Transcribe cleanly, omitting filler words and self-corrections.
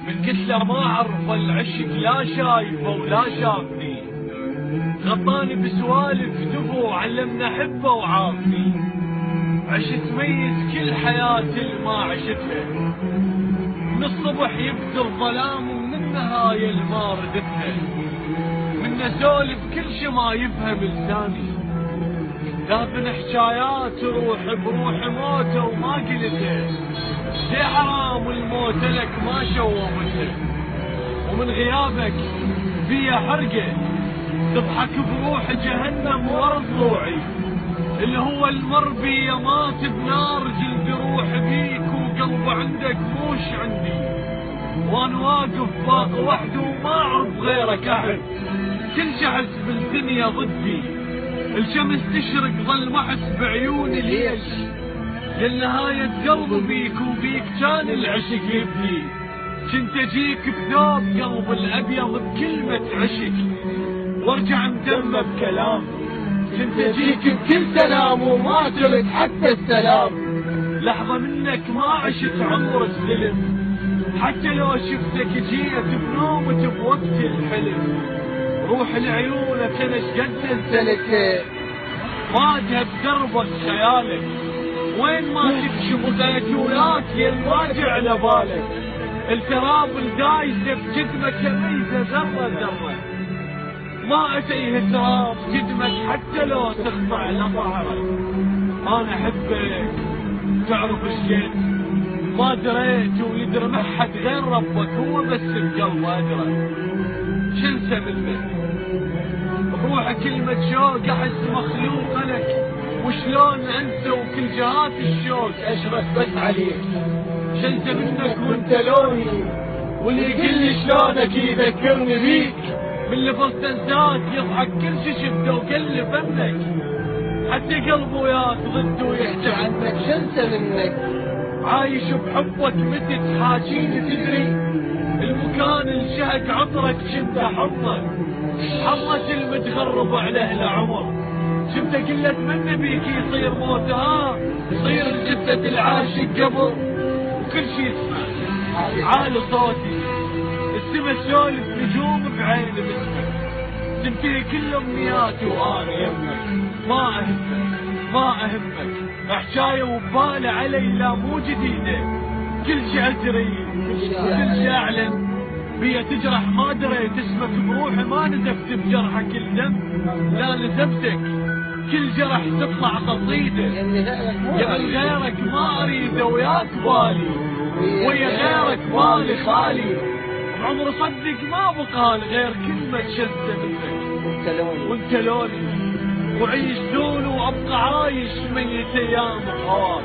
من كتله ما عرف العشق، لا شايفه ولا شافني، غطاني بسوالف تبو علمنا حبه وعافني. عشت ميز كل حياتي اللي ما عشتها، من الصبح يبدو الظلام ومن النهاية اللي ما ردتها، من اسولف كل شي ما يفهم لساني، ذابن حكايات روح بروح موته وما قلتها، ليه حرام الموت لك ما شوفتها، ومن غيابك فيها حرقه تضحك بروح جهنم ورا ضلوعي، اللي هو المربي مات بنار جلد روح بيك وقلب عندك موش عندي، وانا واقف باق وحده وما اعرف غيرك احد، كل شخص بالدنيا ضدي، الشمس تشرق ظل ما احس بعيوني ليش، للنهاية قلبي بيك وبيك كان العشق يبني، كنت اجيك بثوب قلب الابيض بكلمة عشق، وارجع مدمى بكلام، كنت اجيك بكل سلام وما ترد حتى السلام، لحظة منك ما عشت عمر السلم، حتى لو شفتك جيت بنومة بوقت الحلم، روح لعيونك انا شقد نزلت ما تهب دربك خيالك، وين ما تكشف وياك ينواجع على بالك، التراب الدايسه بجدمك ميزه ذره ذره، ما اتيه تراب جدمك حتى لو تخضع لظهرك، انا احبك تعرف الشيء ما دريت ويدري ما حد غير ربك، هو بس بقلب ادرى شنسى منك، بروح كلمة شوق احس مخلوق لك، وشلون انسى وكل جهات الشوق اشرف بس عليك، شنسى منك وانت لوني، واللي يقلي شلونك يذكرني بيك، من لفظ تنساك يضحك كل شي شفته وكل فنك، حتى قلبه وياك ضده ويحكي عنك، شنسى منك عايش بحبك متى تحاجيني تدري، المكان الشهق عطرك شفته حظك، حظك المتغرب عليه العمر، شفته كله اتمنى بيك يصير موته، يصير جثة العاشق قبر، وكل شي يسمع عالي صوتي، السما سولف نجوم بعين باسمك، تنتهي كل امنياتي وانا يمك، ما اهمك ما اهمك، حكايه وبالي علي لا مو جديده، كل شي ادري كل شي اعلم، بيا تجرح ما دريت اسمك بروحي ما نزفت بجرحك الدم، لا نزفتك كل جرح تطلع قصيده، يا من غيرك ما اريده وياك بالي، ويا غيرك بالي خالي، عمر صدق ما بقال غير كلمة شذة منك، وانت لوني وعيش دون وابقى عايش ميت ايام بهواك.